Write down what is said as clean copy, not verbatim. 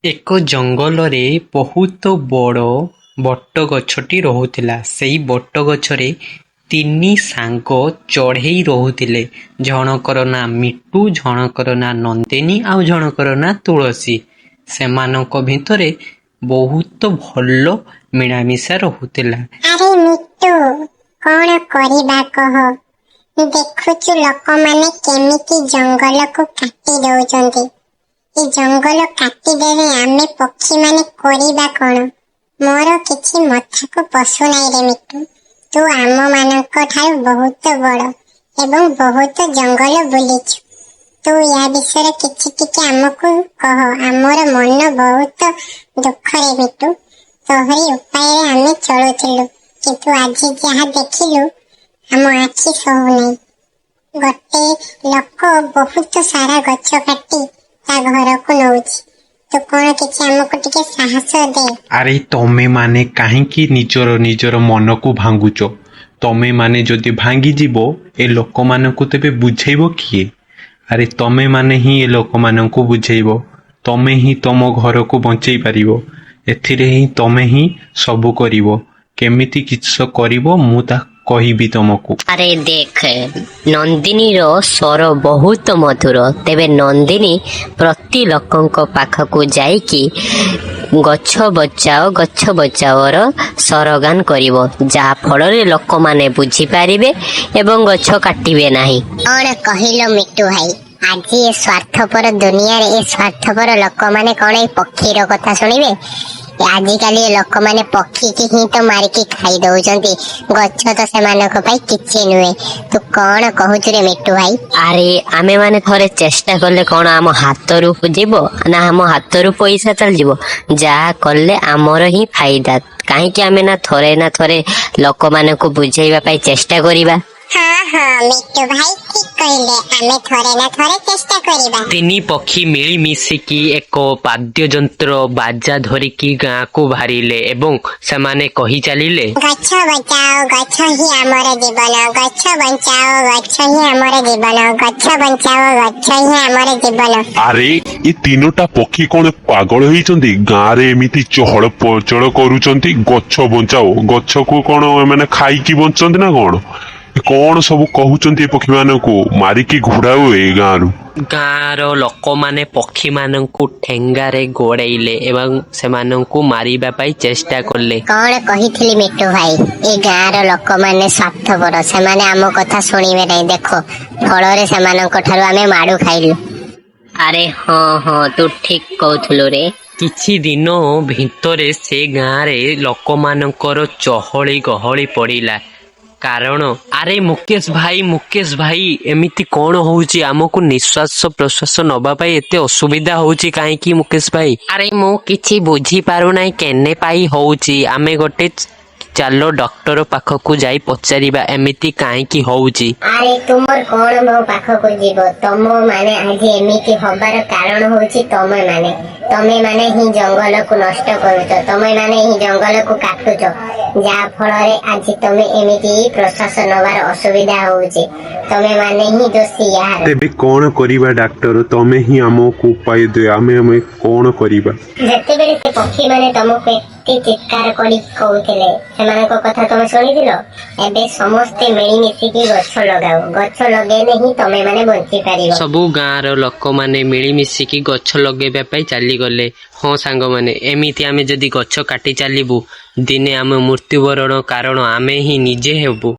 ଏକ ଜଙ୍ଗଲରେ ବହୁତ ବଡ଼ ବଟଗଛଟି ରହୁଥିଲା। ସେହି ବଟଗଛରେ ତିନି ସାଙ୍ଗ ଚଢ଼େଇ ରହୁଥିଲେ। ଜଣକର ନାଁ ମିଟୁ, ଜଣକର ନାଁ ନନ୍ଦିନୀ ଆଉ ଜଣକର ନାଁ ତୁଳସୀ। ସେମାନଙ୍କ ଭିତରେ ବହୁତ ଭଲ ମିଳାମିଶା ରହୁଥିଲା। ଆରେ ମିଟୁ, କଣ କରିବା କହ? ଦେଖୁଛୁ ଲୋକମାନେ କେମିତି ଜଙ୍ଗଲକୁ କାଟି ଦଉଛନ୍ତି। ଏ ଜଙ୍ଗଲ କାଟିଦେଲେ ଆମେ ପକ୍ଷୀମାନେ କରିବା କଣ? ମୋର କିଛି ମଥାକୁ ପଶୁନାହିଁ ରେ ମିଟୁ। ତୁ ଆମ ମାନଙ୍କ ଠାରୁ ବହୁତ ବଡ଼ ଏବଂ ବହୁତ ଜଙ୍ଗଲ ବୁଲିଛୁ। ତୁ ୟା ବିଷୟରେ କିଛି ଟିକେ ଆମକୁ କହ। ଆମର ମନ ବହୁତ ଦୁଃଖରେ ମିଟୁ। ତୋହରି ଉପାୟରେ ଆମେ ଚଳୁଥିଲୁ, କିନ୍ତୁ ଆଜି ଯାହା ଦେଖିଲୁ ଆମ ଆଖି ସହୁନାହିଁ। ଗୋଟେ ଲୋକ ବହୁତ ସାରା ଗଛ କାଟି ତା ଘରକୁ ନଉଛି। ତୁ କଣ କିଛି ଆମକୁ ଟିକେ ସାହସ ଦେ। ଆରେ ତମେ ମାନେ କାହିଁକି ନିଜର ମନକୁ ଭାଙ୍ଗୁଛ? ତମେ ମାନେ ଯଦି ଭାଙ୍ଗିଯିବ ଏ ଲୋକମାନଙ୍କୁ ତେବେ ବୁଝେଇବ କିଏ? ଆରେ ତମେ ମାନେ ହିଁ ଏ ଲୋକମାନଙ୍କୁ ବୁଝେଇବ। ତମେ ହିଁ ତମ ଘରକୁ ବଞ୍ଚେଇ ପାରିବ। ଏଥିରେ ହିଁ ତମେ ହିଁ ସବୁ କରିବ। କେମିତି କିସ କରିବ ମୁଁ ତା କହିବି ତମକୁ। ଆରେ ଦେଖ, ନନ୍ଦିନୀର ସ୍ୱର ବହୁତ ମଧୁର। ତେବେ ନନ୍ଦିନୀ ପ୍ରତି ଲୋକଙ୍କ ପାଖକୁ ଯାଇକି ଗଛ ବଚାଓର ସ୍ଲୋଗାନ କରିବ, ଯାହା ଫଳରେ ଲୋକମାନେ ବୁଝିପାରିବେ ଏବଂ ଗଛ କାଟିବେ ନାହିଁ। କଣ କହିଲ ମିଟୁ ଭାଇ? ଆଜି ଏ ସ୍ୱାର୍ଥପର ଦୁନିଆରେ ଏ ସ୍ୱାର୍ଥପର ଲୋକମାନେ କଣ ଏଇ ପକ୍ଷୀର କଥା ଶୁଣିବେ? ଆଜିକାଲି ଲୋକମାନେ ପକ୍ଷୀକି ହିଁ ତ ମାରିକି ଖାଇ ଦଉଛନ୍ତି। ଗଛ ତ ସେମାନଙ୍କ ପାଇଁ କିଛି ନୁହେଁ। ତୁ କଣ କହୁଛୁ ରେ ମିଟୁ ଭାଇ? ଆରେ ଆମେ ମାନେ ଥରେ ଚେଷ୍ଟା କଲେ କଣ ଆମ ହାତରୁ ଯିବ ନା ଆମ ହାତରୁ ପଇସା ଚାଲିଯିବ? ଯାହା କଲେ ଆମର ହିଁ ଫାଇଦା। କାହିଁକି ଆମେ ନା ଥରେ ଲୋକମାନଙ୍କୁ ବୁଝେଇବା ପାଇଁ ଚେଷ୍ଟା କରିବା? ହଁ ମିଟୁ ଭାଇ ଠିକ କହିଲେ। ଆମେ ଥରେ ନା ଥରେ ଚେଷ୍ଟା କରିବା। ତିନି ପକ୍ଷୀ ମିଳିମିଶିକି ଏକ ବାଦ୍ୟଯନ୍ତ୍ର ବାଜା ଧରିକି ଗାଁକୁ ବାହାରିଲେ ଏବଂ ସେମାନେ କହି ଚାଲିଲେ, ଗଛ ବଚାଓ, ଗଛ ହିଁ ଆମର ଜୀବନ। ଗଛ ବଞ୍ଚାଓ, ଗଛ ହିଁ ଆମର ଜୀବନ। ଗଛ ବଞ୍ଚାଓ, ଗଛ ହିଁ ଆମର ଜୀବନ। ଆରେ ଏ ତିନୋଟା ପକ୍ଷୀ କଣ ପାଗଳ ହେଇଛନ୍ତି? ଗାଁରେ ଏମିତି ଚହଳ ପଚଳ କରୁଛନ୍ତି। ଗଛ ବଞ୍ଚାଓ, ଗଛକୁ କଣ ଏମାନେ ଖାଇକି ବଞ୍ଚନ୍ତି ନା କଣ? କଣ ସବୁ କହୁଛନ୍ତି ଏ ପକ୍ଷୀ ମାନଙ୍କୁ? ମାରିକି ଘୁଡାଉ ଏ ଗାଁରୁ। ଗାଁର ଲୋକମାନେ ପକ୍ଷୀମାନଙ୍କୁ ଠେଙ୍ଗାରେ ଗୋଡ଼େଇଲେ ଏବଂ ସେମାନଙ୍କୁ ମାରିବା ପାଇଁ ଚେଷ୍ଟା କଲେ। କଣ କହିଥିଲି ମିଟୁ ଭାଇ? ଏ ଗାଁର ଲୋକମାନେ ସ୍ୱାର୍ଥପର। ସେମାନେ ଆମ କଥା ଶୁଣିବେ ନାହିଁ। ଦେଖ, ଫଳରେ ସେମାନଙ୍କ ଠାରୁ ଆମେ ମାଡୁ ଖାଇଲୁ। ଆରେ ହଁ ତୁ ଠିକ କହୁଥିଲୁ ରେ। କିଛି ଦିନ ଭିତରେ ସେ ଗାଁରେ ଲୋକମାନଙ୍କର ଚହଳି ଗହଳି ପଡ଼ିଲା। କାରଣ ଆରେ ମୁକେଶ ଭାଇ ଏମିତି କଣ ହଉଛି? ଆମକୁ ନିଶ୍ୱାସ ପ୍ରଶ୍ୱାସ ନବା ପାଇଁ ଏତେ ଅସୁବିଧା ହଉଛି କାହିଁକି ମୁକେଶ ଭାଇ? ଆରେ ମୁଁ କିଛି ବୁଝିପାରୁନାହିଁ କେନେ ପାଇଁ ହଉଛି। ଆମେ ଗୋଟେ ଚାଲ ଡକ୍ଟର ପାଖକୁ ଯାଇ ପଚାରିବା ଏମିତି କାହିଁକି ହଉଛି। ଆରେ ତୁମର କଣ ମୋ ପାଖକୁ ଯିବ? ତମ ମାନେ ଆଜି ଏମିତି ହବାର କାରଣ ହଉଛି ତମେ ମାନେ ହିଁ ଜଙ୍ଗଲକୁ ନଷ୍ଟ କରୁଛ। ତମେ ମାନେ ହିଁ ଜଙ୍ଗଲକୁ କାଟୁଛ, ଯାହା ଫଳରେ ଆଜି ତମେ ଏମିତି ପ୍ରଶ୍ୱାସ ନବାର ଅସୁବିଧା ହଉଛି। ତମେ ମାନେ ହିଁ ଦୋଷୀ ୟାର। ତେବେ କଣ କରିବା ଡାକ୍ତର? ତମେ ହିଁ ଆମକୁ ଉପାୟ ଦିଅ। ଆମେ କଣ କରିବା? ଯେତେବେଳେ ସେ ପକ୍ଷୀ ମାନେ ତମକୁ ଏତେ ଚିତ୍କାର କରି କହୁଥିଲେ, ସେମାନଙ୍କ କଥା ତମେ ଶୁଣିଥିଲ? ଏବେ ସମସ୍ତେ ମିଳିମିଶିକି ଗଛ ଲଗାଉ। ଗଛ ଲଗେଇଲେ ହିଁ ତମେ ମାନେ ବଞ୍ଚି ପାରିବ। ସବୁ ଗାଁର ଲୋକମାନେ ମିଳିମିଶିକି ଗଛ ଲଗେଇବା ପାଇଁ ଚାଲିଗଲେ। ହଁ ସାଙ୍ଗମାନେ, ଏମିତି ଆମେ ଯଦି ଗଛ କାଟି ଚାଲିବୁ, ଦିନେ ଆମେ ମୃତ୍ୟୁବରଣ କାରଣ ଆମେ ହିଁ ନିଜେ ହେବୁ।